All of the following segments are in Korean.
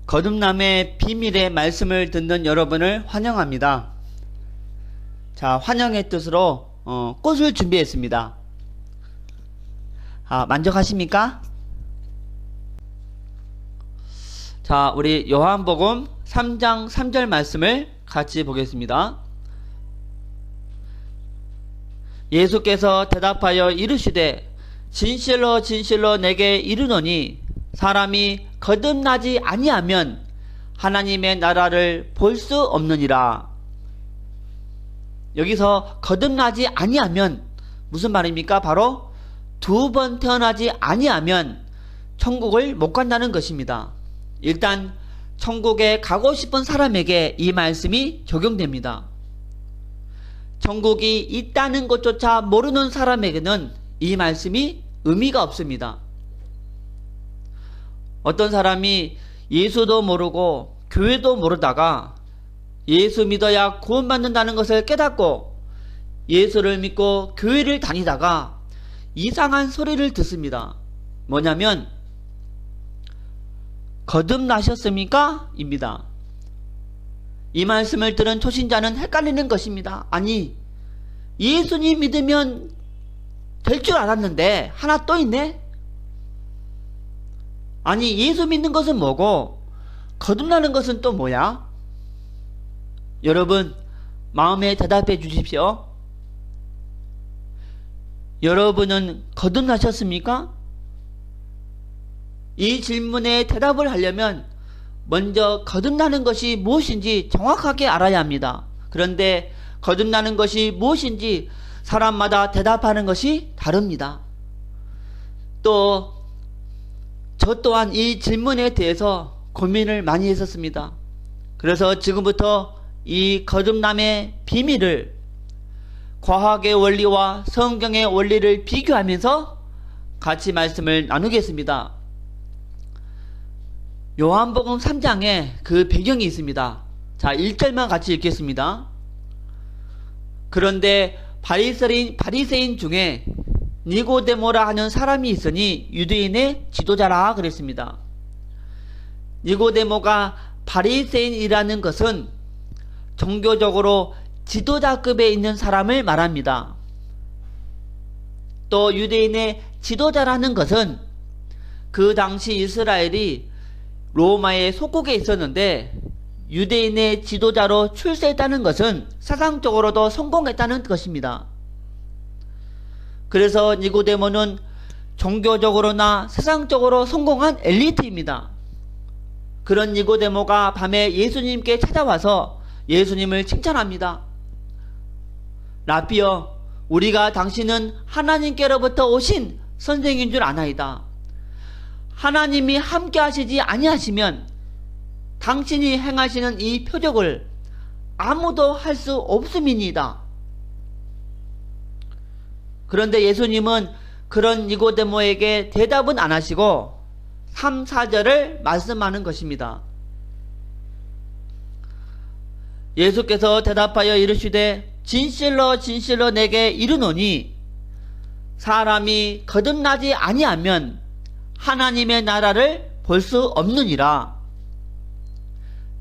거듭남의 비밀의 말씀을 듣는 여러분을 환영합니다. 자, 환영의 뜻으로 꽃을 준비했습니다. 만족하십니까? 자, 우리 요한복음 3장 3절 말씀을 같이 보겠습니다. 예수께서 대답하여 이르시되 진실로 진실로 내게 이르노니 사람이 거듭나지 아니하면 하나님의 나라를 볼 수 없느니라. 여기서 거듭나지 아니하면 무슨 말입니까? 바로 두 번 태어나지 아니하면 천국을 못 간다는 것입니다. 일단 천국에 가고 싶은 사람에게 이 말씀이 적용됩니다. 천국이 있다는 것조차 모르는 사람에게는 이 말씀이 의미가 없습니다. 어떤 사람이 예수도 모르고 교회도 모르다가 예수 믿어야 구원받는다는 것을 깨닫고 예수를 믿고 교회를 다니다가 이상한 소리를 듣습니다. 뭐냐면 거듭나셨습니까? 입니다. 이 말씀을 들은 초신자는 헷갈리는 것입니다. 아니, 예수님 믿으면 될 줄 알았는데 하나 또 있네? 아니, 예수 믿는 것은 뭐고 거듭나는 것은 또 뭐야? 여러분, 마음에 대답해 주십시오. 여러분은 거듭나셨습니까? 이 질문에 대답을 하려면 먼저 거듭나는 것이 무엇인지 정확하게 알아야 합니다. 그런데 거듭나는 것이 무엇인지 사람마다 대답하는 것이 다릅니다. 또 저 또한 이 질문에 대해서 고민을 많이 했었습니다. 그래서 지금부터 이 거듭남의 비밀을 과학의 원리와 성경의 원리를 비교하면서 같이 말씀을 나누겠습니다. 요한복음 3장에 그 배경이 있습니다. 자, 1절만 같이 읽겠습니다. 그런데 바리새인 중에 니고데모라 하는 사람이 있으니 유대인의 지도자라 그랬습니다. 니고데모가 바리새인이라는 것은 종교적으로 지도자급에 있는 사람을 말합니다. 또 유대인의 지도자라는 것은 그 당시 이스라엘이 로마의 속국에 있었는데 유대인의 지도자로 출세했다는 것은 사상적으로도 성공했다는 것입니다. 그래서 니고데모는 종교적으로나 세상적으로 성공한 엘리트입니다. 그런 니고데모가 밤에 예수님께 찾아와서 예수님을 칭찬합니다. 라비여, 우리가 당신은 하나님께로부터 오신 선생인 줄 아나이다. 하나님이 함께 하시지 아니하시면 당신이 행하시는 이 표적을 아무도 할 수 없음이니이다. 그런데 예수님은 그런 니고데모에게 대답은 안 하시고 3, 4절을 말씀하는 것입니다. 예수께서 대답하여 이르시되 진실로 진실로 내게 이르노니 사람이 거듭나지 아니하면 하나님의 나라를 볼 수 없느니라.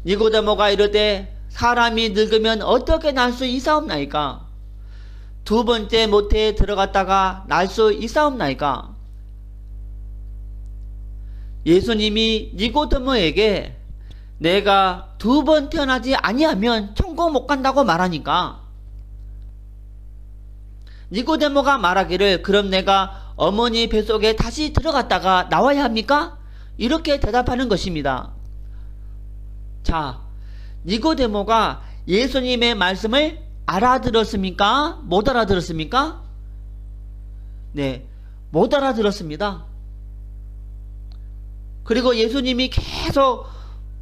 니고데모가 이르되 사람이 늙으면 어떻게 날 수 있사옵나이까? 두 번째 모태에 들어갔다가 날 수 있사옵나이까? 예수님이 니고데모에게 내가 두 번 태어나지 아니하면 천국 못 간다고 말하니까 니고데모가 말하기를 그럼 내가 어머니 뱃속에 다시 들어갔다가 나와야 합니까? 이렇게 대답하는 것입니다. 자, 니고데모가 예수님의 말씀을 알아들었습니까? 못 알아들었습니까? 네, 못 알아들었습니다. 그리고 예수님이 계속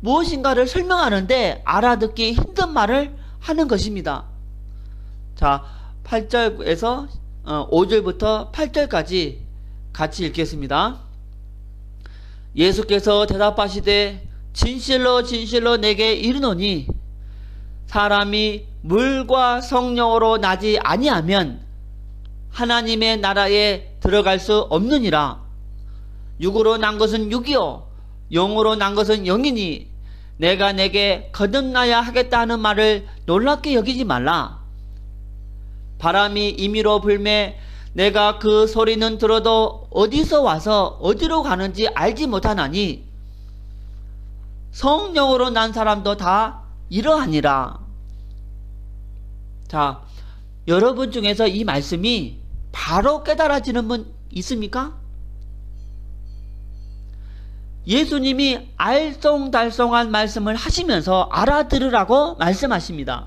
무엇인가를 설명하는데 알아듣기 힘든 말을 하는 것입니다. 자, 8절에서 5절부터 8절까지 같이 읽겠습니다. 예수께서 대답하시되 진실로 진실로 내게 이르노니 사람이 물과 성령으로 나지 아니하면 하나님의 나라에 들어갈 수 없느니라. 육으로 난 것은 육이요 영으로 난 것은 영이니 내가 내게 거듭나야 하겠다 하는 말을 놀랍게 여기지 말라. 바람이 임의로 불매 내가 그 소리는 들어도 어디서 와서 어디로 가는지 알지 못하나니 성령으로 난 사람도 다 이러하니라. 자, 여러분 중에서 이 말씀이 바로 깨달아지는 분 있습니까? 예수님이 알쏭달쏭한 말씀을 하시면서 알아들으라고 말씀하십니다.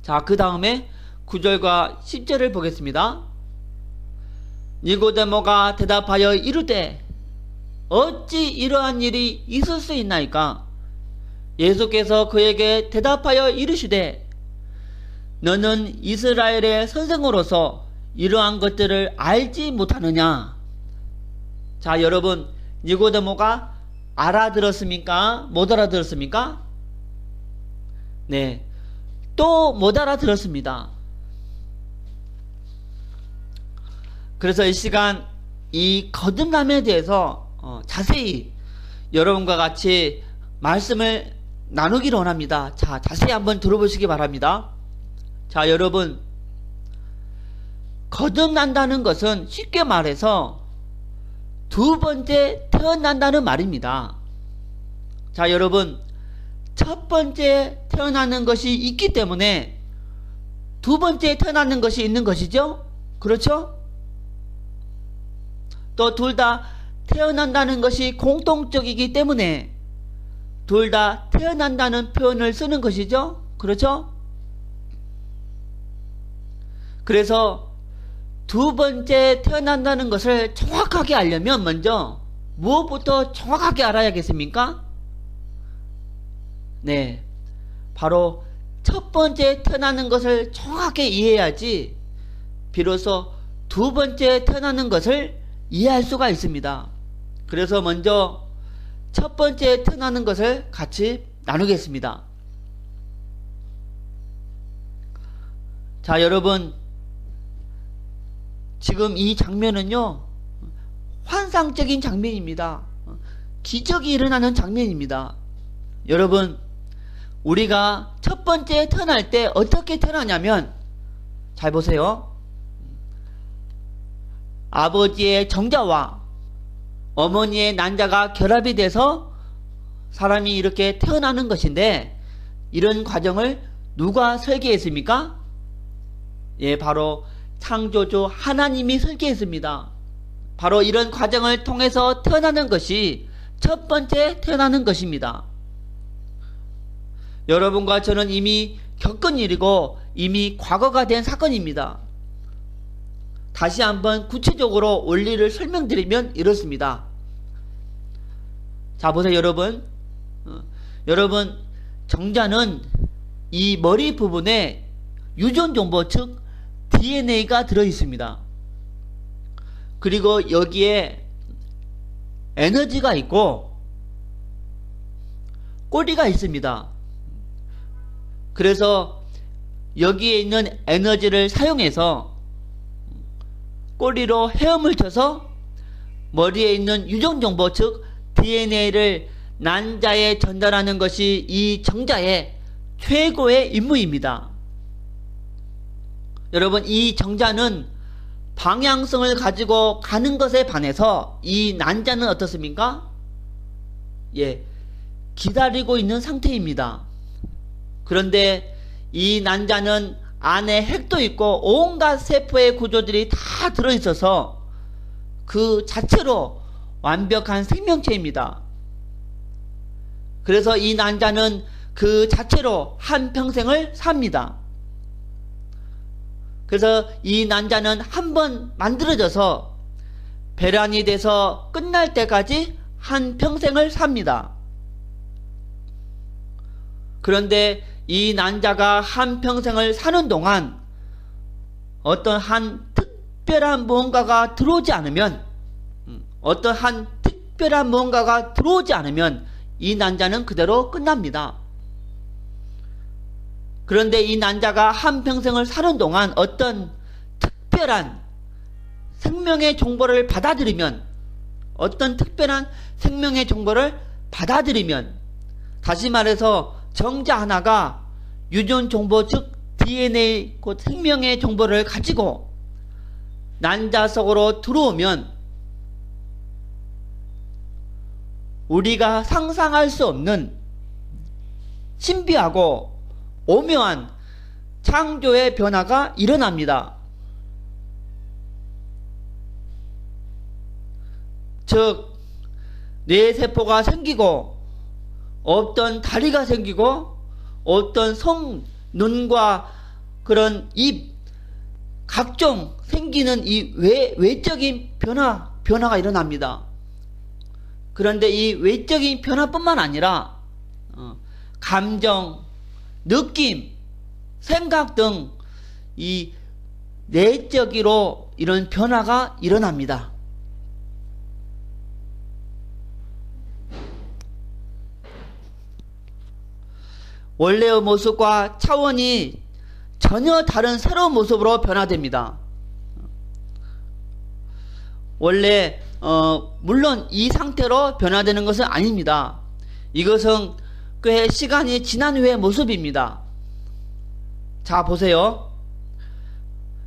자, 그 다음에 9절과 10절을 보겠습니다. 니고데모가 대답하여 이르되 어찌 이러한 일이 있을 수 있나이까? 예수께서 그에게 대답하여 이르시되 너는 이스라엘의 선생으로서 이러한 것들을 알지 못하느냐? 자, 여러분, 니고데모가 알아들었습니까? 못 알아들었습니까? 네, 또 못 알아들었습니다. 그래서 이 시간 이 거듭남에 대해서 자세히 여러분과 같이 말씀을 나누기를 원합니다. 자, 자세히 한번 들어보시기 바랍니다. 자, 여러분, 거듭난다는 것은 쉽게 말해서 두 번째 태어난다는 말입니다. 자, 여러분, 첫 번째 태어나는 것이 있기 때문에 두 번째 태어나는 것이 있는 것이죠? 그렇죠? 또 둘 다 태어난다는 것이 공통적이기 때문에 둘 다 태어난다는 표현을 쓰는 것이죠? 그렇죠? 그래서 두 번째 태어난다는 것을 정확하게 알려면 먼저 무엇부터 정확하게 알아야겠습니까? 네, 바로 첫 번째 태어나는 것을 정확하게 이해해야지 비로소 두 번째 태어나는 것을 이해할 수가 있습니다. 그래서 먼저 첫 번째 태어나는 것을 같이 나누겠습니다. 자, 여러분, 지금 이 장면은요, 환상적인 장면입니다. 기적이 일어나는 장면입니다. 여러분, 우리가 첫 번째 태어날 때 어떻게 태어나냐면, 잘 보세요. 아버지의 정자와 어머니의 난자가 결합이 돼서 사람이 이렇게 태어나는 것인데, 이런 과정을 누가 설계했습니까? 예, 바로 창조주 하나님이 설계했습니다. 바로 이런 과정을 통해서 태어나는 것이 첫 번째 태어나는 것입니다. 여러분과 저는 이미 겪은 일이고 이미 과거가 된 사건입니다. 다시 한번 구체적으로 원리를 설명드리면 이렇습니다. 자, 보세요, 여러분. 여러분, 정자는 이 머리 부분에 유전정보, 즉 DNA가 들어있습니다. 그리고 여기에 에너지가 있고 꼬리가 있습니다. 그래서 여기에 있는 에너지를 사용해서 꼬리로 헤엄을 쳐서 머리에 있는 유전정보, 즉 DNA를 난자에 전달하는 것이 이 정자의 최고의 임무입니다. 여러분, 이 정자는 방향성을 가지고 가는 것에 반해서 이 난자는 어떻습니까? 예, 기다리고 있는 상태입니다. 그런데 이 난자는 안에 핵도 있고 온갖 세포의 구조들이 다 들어있어서 그 자체로 완벽한 생명체입니다. 그래서 이 난자는 그 자체로 한평생을 삽니다. 그래서 이 난자는 한번 만들어져서 배란이 돼서 끝날 때까지 한평생을 삽니다. 그런데 이 난자가 한평생을 사는 동안 어떤 한 특별한 무언가가 들어오지 않으면 이 난자는 그대로 끝납니다. 그런데 이 난자가 한평생을 사는 동안 어떤 특별한 생명의 정보를 받아들이면, 어떤 특별한 생명의 정보를 받아들이면, 다시 말해서 정자 하나가 유전 정보, 즉 DNA, 곧 생명의 정보를 가지고 난자 속으로 들어오면 우리가 상상할 수 없는 신비하고 오묘한 창조의 변화가 일어납니다. 즉 뇌세포가 생기고 어떤 다리가 생기고 어떤 손, 눈과 그런 입, 각종 생기는 이 외적인 변화가 일어납니다. 그런데 이 외적인 변화뿐만 아니라 감정, 느낌, 생각 등 이 내적으로 이런 변화가 일어납니다. 원래의 모습과 차원이 전혀 다른 새로운 모습으로 변화됩니다. 원래 물론 이 상태로 변화되는 것은 아닙니다. 이것은 꽤 시간이 지난 후의 모습입니다. 자, 보세요.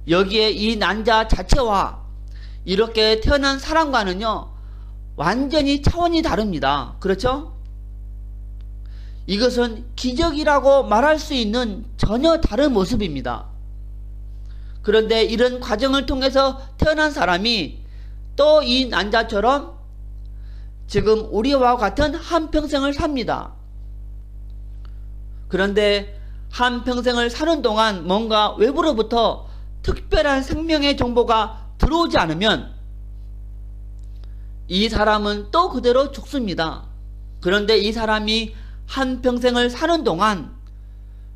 여기에 이 난자 자체와 이렇게 태어난 사람과는요, 완전히 차원이 다릅니다. 그렇죠? 이것은 기적이라고 말할 수 있는 전혀 다른 모습입니다. 그런데 이런 과정을 통해서 태어난 사람이 또 이 난자처럼 지금 우리와 같은 한평생을 삽니다. 그런데 한평생을 사는 동안 뭔가 외부로부터 특별한 생명의 정보가 들어오지 않으면 이 사람은 또 그대로 죽습니다. 그런데 이 사람이 한평생을 사는 동안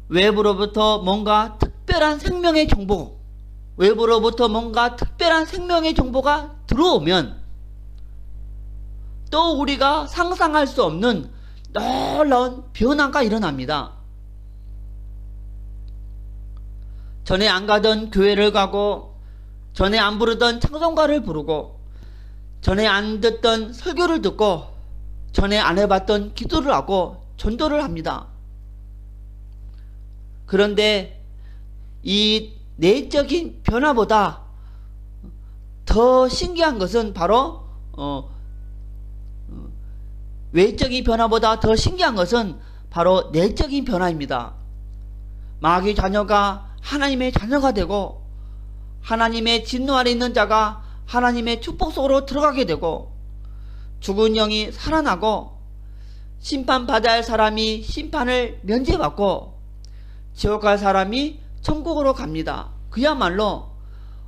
외부로부터 뭔가 특별한 생명의 정보, 외부로부터 뭔가 특별한 생명의 정보가 들어오면 또 우리가 상상할 수 없는 놀라운 변화가 일어납니다. 전에 안 가던 교회를 가고, 전에 안 부르던 찬송가를 부르고, 전에 안 듣던 설교를 듣고, 전에 안 해봤던 기도를 하고 전도를 합니다. 그런데 이 내적인 변화보다 더 신기한 것은 바로 외적인 변화보다 더 신기한 것은 바로 내적인 변화입니다. 마귀 자녀가 하나님의 자녀가 되고, 하나님의 진노 아래 있는 자가 하나님의 축복 속으로 들어가게 되고, 죽은 영이 살아나고, 심판받아야 할 사람이 심판을 면제받고, 지옥 갈 사람이 천국으로 갑니다. 그야말로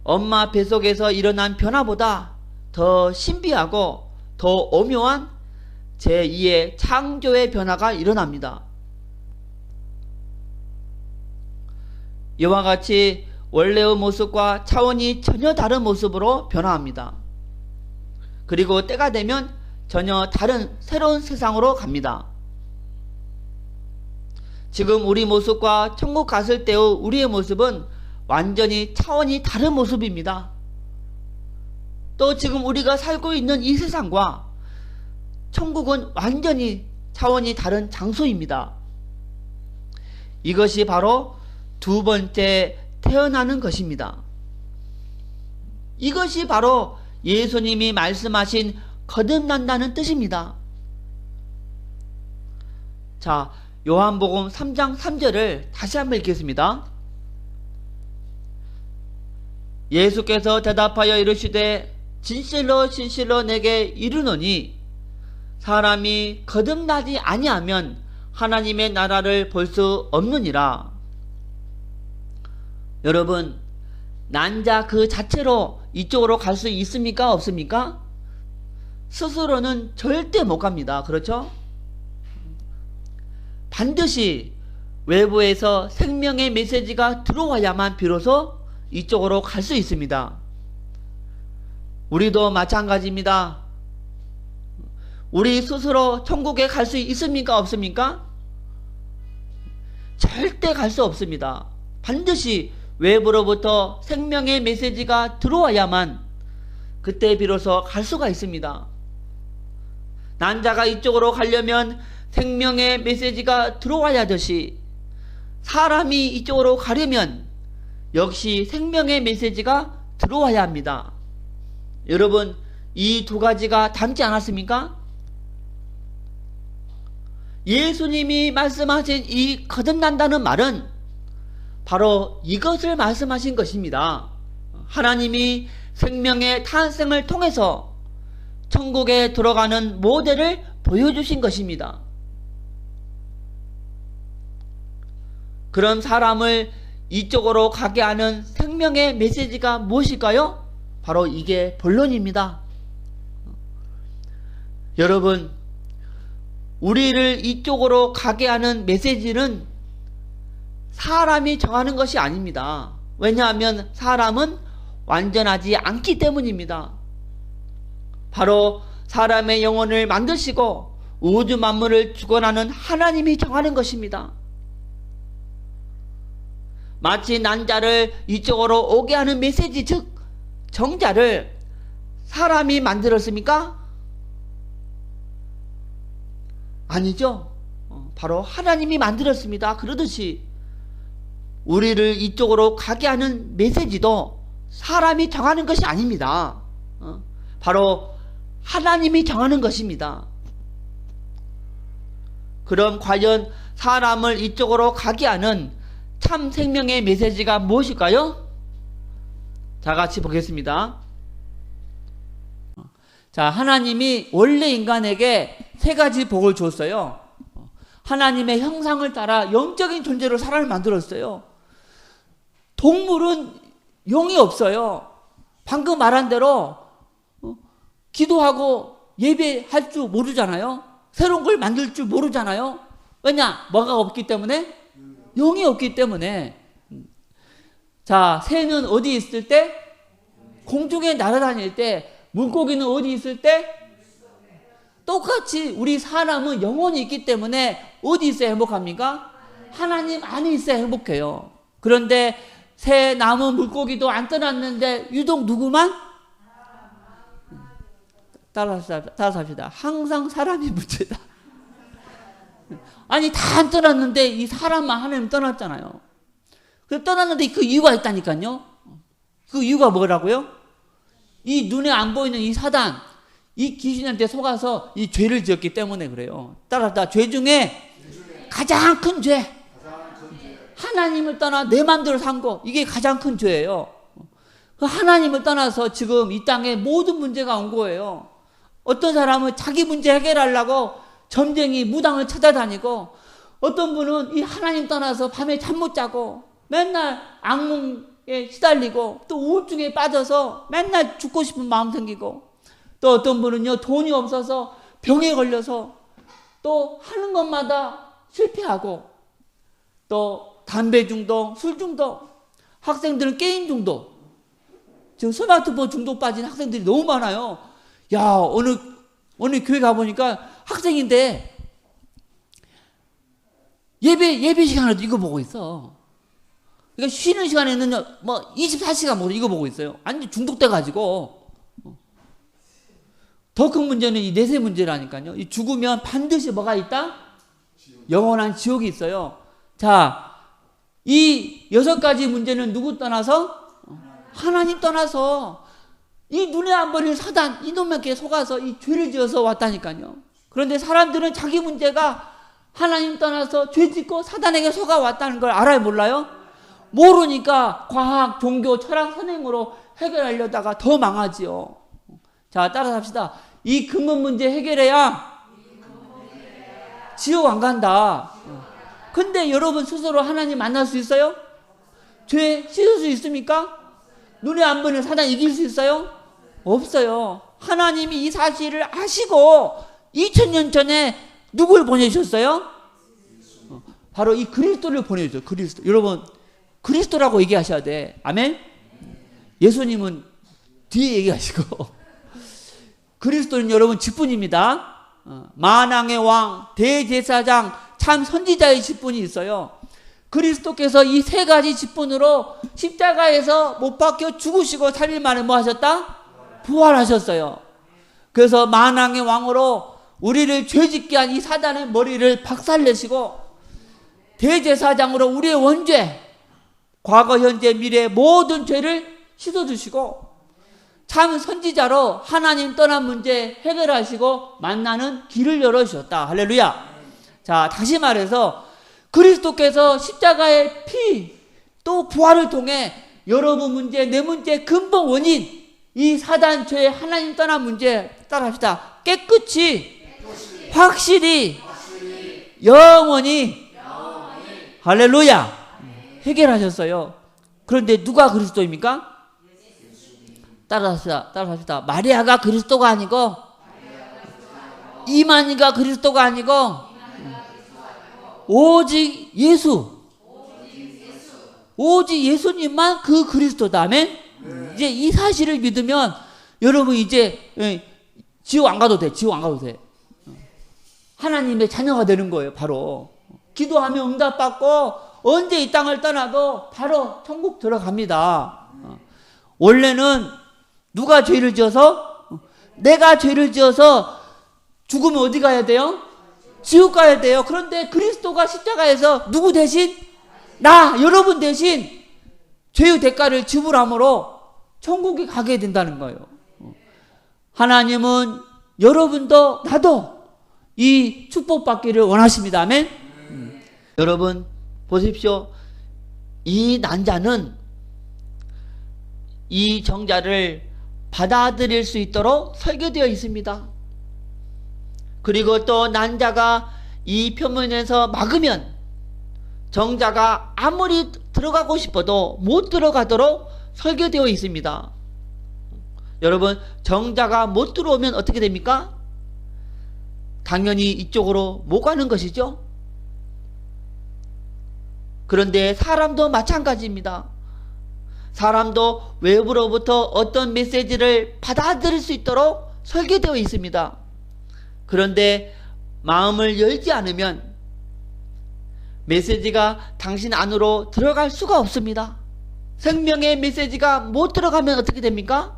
엄마 뱃속에서 일어난 변화보다 더 신비하고 더 오묘한 제2의 창조의 변화가 일어납니다. 이와 같이 원래의 모습과 차원이 전혀 다른 모습으로 변화합니다. 그리고 때가 되면 전혀 다른 새로운 세상으로 갑니다. 지금 우리 모습과 천국 갔을 때의 우리의 모습은 완전히 차원이 다른 모습입니다. 또 지금 우리가 살고 있는 이 세상과 천국은 완전히 차원이 다른 장소입니다. 이것이 바로 두 번째 태어나는 것입니다. 이것이 바로 예수님이 말씀하신 거듭난다는 뜻입니다. 자, 요한복음 3장 3절을 다시 한번 읽겠습니다. 예수께서 대답하여 이르시되 진실로 진실로 내게 이르노니 사람이 거듭나지 아니하면 하나님의 나라를 볼 수 없느니라. 여러분, 난자 그 자체로 이쪽으로 갈 수 있습니까? 없습니까? 스스로는 절대 못 갑니다. 그렇죠? 반드시 외부에서 생명의 메시지가 들어와야만 비로소 이쪽으로 갈 수 있습니다. 우리도 마찬가지입니다. 우리 스스로 천국에 갈 수 있습니까? 없습니까? 절대 갈 수 없습니다. 반드시 외부로부터 생명의 메시지가 들어와야만 그때 비로소 갈 수가 있습니다. 난자가 이쪽으로 가려면 생명의 메시지가 들어와야 하듯이 사람이 이쪽으로 가려면 역시 생명의 메시지가 들어와야 합니다. 여러분, 이 두 가지가 닮지 않았습니까? 예수님이 말씀하신 이 거듭난다는 말은 바로 이것을 말씀하신 것입니다. 하나님이 생명의 탄생을 통해서 천국에 들어가는 모델을 보여주신 것입니다. 그런 사람을 이쪽으로 가게 하는 생명의 메시지가 무엇일까요? 바로 이게 본론입니다. 여러분, 우리를 이쪽으로 가게 하는 메시지는 사람이 정하는 것이 아닙니다. 왜냐하면 사람은 완전하지 않기 때문입니다. 바로 사람의 영혼을 만드시고 우주 만물을 주관하는 하나님이 정하는 것입니다. 마치 난자를 이쪽으로 오게 하는 메시지, 즉 정자를 사람이 만들었습니까? 아니죠. 바로 하나님이 만들었습니다. 그러듯이 우리를 이쪽으로 가게 하는 메시지도 사람이 정하는 것이 아닙니다. 바로 하나님이 정하는 것입니다. 그럼 과연 사람을 이쪽으로 가게 하는 참 생명의 메시지가 무엇일까요? 자, 같이 보겠습니다. 자, 하나님이 원래 인간에게 세 가지 복을 줬어요. 하나님의 형상을 따라 영적인 존재로 사람을 만들었어요. 동물은 영이 없어요. 방금 말한 대로 기도하고 예배할 줄 모르잖아요. 새로운 걸 만들 줄 모르잖아요. 왜냐? 뭐가 없기 때문에? 영이 없기 때문에. 자, 새는 어디 있을 때? 공중에 날아다닐 때. 물고기는 어디 있을 때? 똑같이 우리 사람은 영혼이 있기 때문에 어디 있어야 행복합니까? 하나님 안에 있어야 행복해요. 그런데 새, 나무, 물고기도 안 떠났는데 유독 누구만? 따라서 합시다. 항상 사람이 문제다. 아니, 다 안 떠났는데 이 사람만 하나님 떠났잖아요. 그래서 떠났는데 그 이유가 있다니까요. 그 이유가 뭐라고요? 이 눈에 안 보이는 이 사단, 이 귀신한테 속아서 이 죄를 지었기 때문에 그래요. 따라서 죄 중에 가장 큰 죄. 하나님을 떠나 내 맘대로 산 거, 이게 가장 큰 죄예요. 하나님을 떠나서 지금 이 땅에 모든 문제가 온 거예요. 어떤 사람은 자기 문제 해결하려고 점쟁이 무당을 찾아다니고, 어떤 분은 이 하나님 떠나서 밤에 잠 못 자고 맨날 악몽에 시달리고 또 우울증에 빠져서 맨날 죽고 싶은 마음 생기고, 또 어떤 분은요 돈이 없어서 병에 걸려서 또 하는 것마다 실패하고, 또 담배 중독, 술 중독, 학생들은 게임 중독, 지금 스마트폰 중독 빠진 학생들이 너무 많아요. 야, 어느 교회 가보니까 학생인데 예배 시간에도 이거 보고 있어. 그러니까 쉬는 시간에는 뭐 24시간 뭐 이거 보고 있어요. 완전 중독돼가지고. 더 큰 문제는 이 내세 문제라니까요. 이 죽으면 반드시 뭐가 있다? 영원한 지옥이 있어요. 자, 이 6가지 문제는 누구 떠나서? 하나님 떠나서 이 눈에 안 보이는 사단, 이놈에게 속아서 이 죄를 지어서 왔다니까요. 그런데 사람들은 자기 문제가 하나님 떠나서 죄 짓고 사단에게 속아 왔다는 걸 알아요, 몰라요? 모르니까 과학, 종교, 철학 선행으로 해결하려다가 더 망하지요. 자, 따라서 합시다. 이 근본 문제 해결해야 지옥 안 간다. 근데 여러분 스스로 하나님 만날 수 있어요? 죄 씻을 수 있습니까? 눈에 안 보이는 사단 이길 수 있어요? 없어요. 하나님이 이 사실을 아시고 2000년 전에 누굴 보내주셨어요? 바로 이 그리스도를 보내주셨어요. 그리스도. 여러분, 그리스도라고 얘기하셔야 돼. 아멘? 예수님은 뒤에 얘기하시고 그리스도는 여러분 직분입니다. 만왕의 왕, 대제사장, 참 선지자의 직분이 있어요. 그리스도께서 이 3가지 직분으로 십자가에서 못 박혀 죽으시고 3일 만에 뭐 하셨다? 부활하셨어요. 그래서 만왕의 왕으로 우리를 죄짓게 한 이 사단의 머리를 박살내시고 대제사장으로 우리의 원죄, 과거, 현재, 미래 모든 죄를 씻어주시고 참 선지자로 하나님 떠난 문제 해결하시고 만나는 길을 열어주셨다. 할렐루야. 자, 다시 말해서 그리스도께서 십자가의 피 또 부활을 통해 여러분 문제, 내 문제 근본 원인 이 사단 죄 하나님 떠난 문제 따라합시다. 깨끗이 확실히 영원히 할렐루야 해결하셨어요. 그런데 누가 그리스도입니까? 따라합시다. 마리아가 그리스도가 아니고 이만희가 그리스도가 아니고 오직 예수. 오직 예수님만 그 그리스도다. 아멘? 이제 이 사실을 믿으면 여러분 이제 지옥 안 가도 돼. 지옥 안 가도 돼. 하나님의 자녀가 되는 거예요. 바로 기도하면 응답받고 언제 이 땅을 떠나도 바로 천국 들어갑니다. 원래는 누가 죄를 지어서? 내가 죄를 지어서 죽으면 어디 가야 돼요? 지옥 가야 돼요. 그런데 그리스도가 십자가에서 누구 대신? 나 여러분 대신 죄의 대가를 지불함으로 천국에 가게 된다는 거예요. 하나님은 여러분도 나도 이 축복받기를 원하십니다. 아멘? 여러분 보십시오. 이 난자는 이 정자를 받아들일 수 있도록 설계되어 있습니다. 그리고 또 난자가 이 표면에서 막으면 정자가 아무리 들어가고 싶어도 못 들어가도록 설계되어 있습니다. 여러분 정자가 못 들어오면 어떻게 됩니까? 당연히 이쪽으로 못 가는 것이죠. 그런데 사람도 마찬가지입니다. 사람도 외부로부터 어떤 메시지를 받아들일 수 있도록 설계되어 있습니다. 그런데 마음을 열지 않으면 메시지가 당신 안으로 들어갈 수가 없습니다. 생명의 메시지가 못 들어가면 어떻게 됩니까?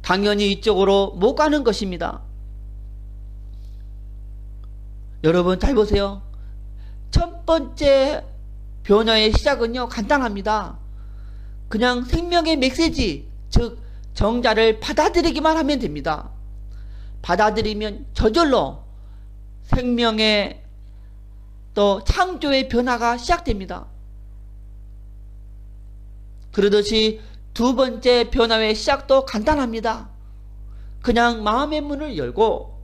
당연히 이쪽으로 못 가는 것입니다. 여러분 잘 보세요. 첫 번째 변화의 시작은요 간단합니다. 그냥 생명의 메시지 즉 정자를 받아들이기만 하면 됩니다. 받아들이면 저절로 생명의 또 창조의 변화가 시작됩니다. 그러듯이 두 번째 변화의 시작도 간단합니다. 그냥 마음의 문을 열고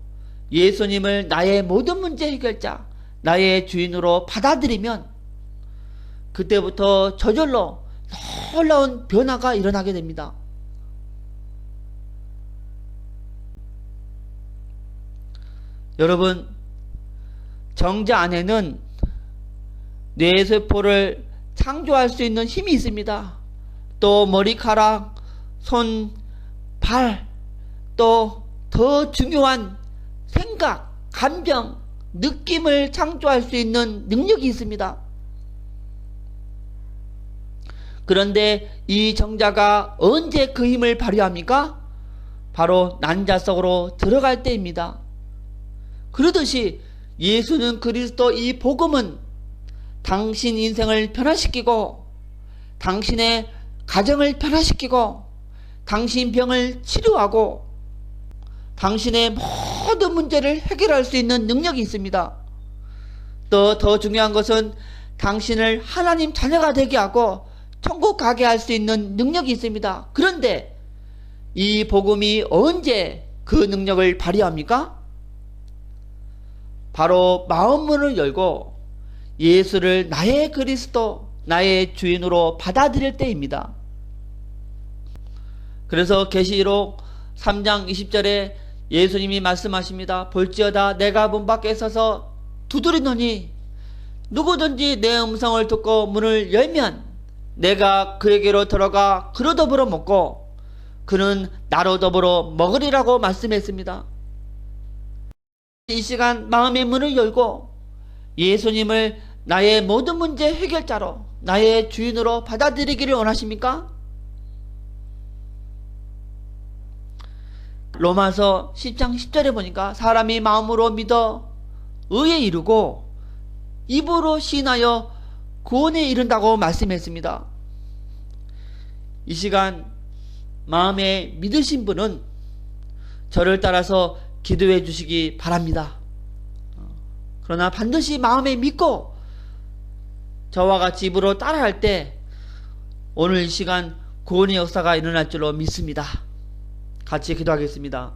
예수님을 나의 모든 문제 해결자, 나의 주인으로 받아들이면 그때부터 저절로 놀라운 변화가 일어나게 됩니다. 여러분 정자 안에는 뇌세포를 창조할 수 있는 힘이 있습니다. 또 머리카락, 손, 발, 또 더 중요한 생각, 감정, 느낌을 창조할 수 있는 능력이 있습니다. 그런데 이 정자가 언제 그 힘을 발휘합니까? 바로 난자 속으로 들어갈 때입니다. 그러듯이 예수는 그리스도 이 복음은 당신 인생을 변화시키고 당신의 가정을 변화시키고 당신 병을 치료하고 당신의 모든 문제를 해결할 수 있는 능력이 있습니다. 또 더 중요한 것은 당신을 하나님 자녀가 되게 하고 천국 가게 할 수 있는 능력이 있습니다. 그런데 이 복음이 언제 그 능력을 발휘합니까? 바로 마음문을 열고 예수를 나의 그리스도, 나의 주인으로 받아들일 때입니다. 그래서 계시록 3장 20절에 예수님이 말씀하십니다. 볼지어다 내가 문 밖에 서서 두드리노니 누구든지 내 음성을 듣고 문을 열면 내가 그에게로 들어가 그로 더불어 먹고 그는 나로 더불어 먹으리라고 말씀했습니다. 이 시간 마음의 문을 열고 예수님을 나의 모든 문제 해결자로 나의 주인으로 받아들이기를 원하십니까? 로마서 10장 10절에 보니까 사람이 마음으로 믿어 의에 이르고 입으로 시인하여 구원에 이른다고 말씀했습니다. 이 시간 마음에 믿으신 분은 저를 따라서 기도해 주시기 바랍니다. 그러나 반드시 마음에 믿고 저와 같이 입으로 따라할 때 오늘 이 시간 구원의 역사가 일어날 줄로 믿습니다. 같이 기도하겠습니다.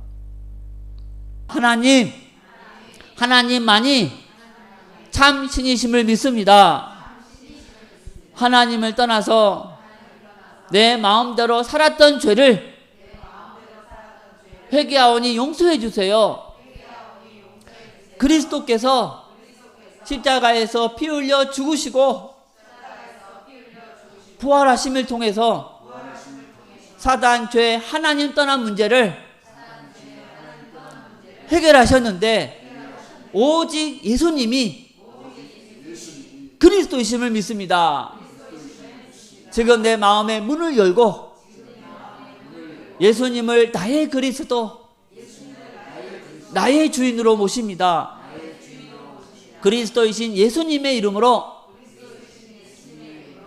하나님만이 참 신이심을 믿습니다. 하나님을 떠나서 내 마음대로 살았던 죄를 회개하오니 용서해 주세요. 그리스도께서 십자가에서 피 흘려 죽으시고 부활하심을 통해서 사단, 죄, 하나님 떠난 문제를 해결하셨는데 오직 예수님이 그리스도이심을 믿습니다. 지금 내 마음의 문을 열고 예수님을 나의 그리스도, 나의 주인으로 모십니다. 그리스도이신 예수님의 이름으로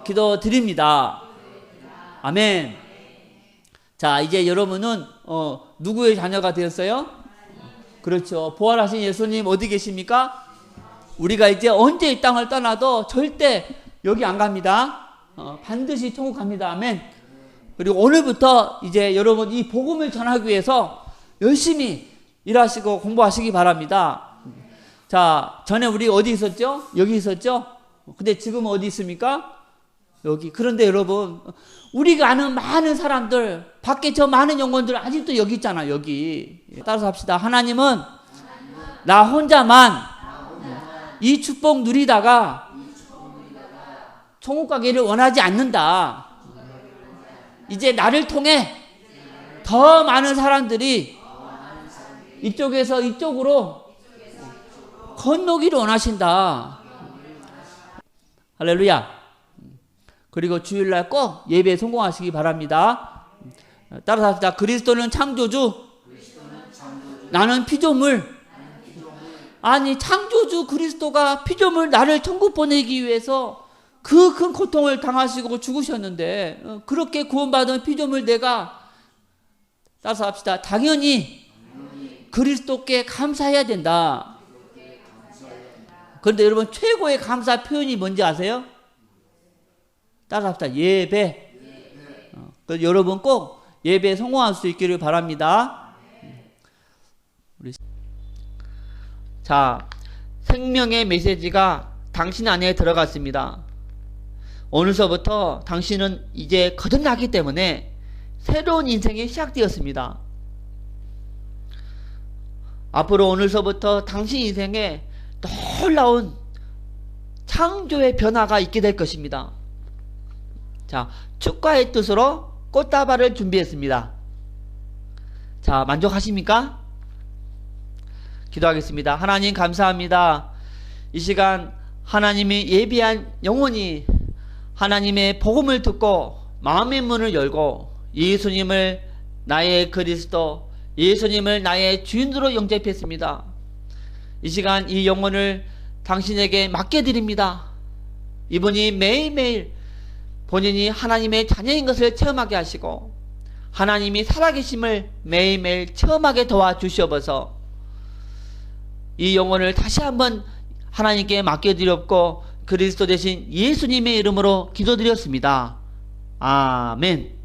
기도드립니다. 아멘. 자, 이제 여러분은 누구의 자녀가 되었어요? 그렇죠. 부활하신 예수님 어디 계십니까? 우리가 이제 언제 이 땅을 떠나도 절대 여기 안 갑니다. 반드시 천국 갑니다. 아멘. 그리고 오늘부터 이제 여러분 이 복음을 전하기 위해서 열심히 일하시고 공부하시기 바랍니다. 자, 전에 우리 어디 있었죠? 여기 있었죠? 근데 지금 어디 있습니까? 여기. 그런데 여러분, 우리가 아는 많은 사람들, 밖에 저 많은 영혼들 아직도 여기 있잖아, 여기. 따라서 합시다. 하나님은 나 혼자만 이 축복 누리다가 천국 가기를 원하지 않는다. 이제 나를 통해 더 많은 사람들이 이쪽에서 이쪽으로 건너기를 원하신다. 할렐루야. 그리고 주일날 꼭 예배에 성공하시기 바랍니다. 따라서 합시다. 그리스도는 창조주, 나는 피조물. 아니, 창조주 그리스도가 피조물 나를 천국 보내기 위해서 그 큰 고통을 당하시고 죽으셨는데 그렇게 구원받은 피조물 내가, 따라서 합시다. 당연히 그리스도께 감사해야 된다. 그런데 여러분, 최고의 감사 표현이 뭔지 아세요? 따라서 합시다. 예배. 그래서 여러분 꼭 예배에 성공할 수 있기를 바랍니다. 자, 생명의 메시지가 당신 안에 들어갔습니다. 오늘서부터 당신은 이제 거듭나기 때문에 새로운 인생이 시작되었습니다. 앞으로 오늘서부터 당신 인생에 놀라운 창조의 변화가 있게 될 것입니다. 자, 축가의 뜻으로 꽃다발을 준비했습니다. 자, 만족하십니까? 기도하겠습니다. 하나님 감사합니다. 이 시간 하나님이 예비한 영혼이 하나님의 복음을 듣고 마음의 문을 열고 예수님을 나의 그리스도, 예수님을 나의 주인으로 영접했습니다. 이 시간 이 영혼을 당신에게 맡겨드립니다. 이분이 매일매일 본인이 하나님의 자녀인 것을 체험하게 하시고 하나님이 살아계심을 매일매일 체험하게 도와주시옵소서. 이 영혼을 다시 한번 하나님께 맡겨드렸고 그리스도 대신 예수님의 이름으로 기도드렸습니다. 아멘.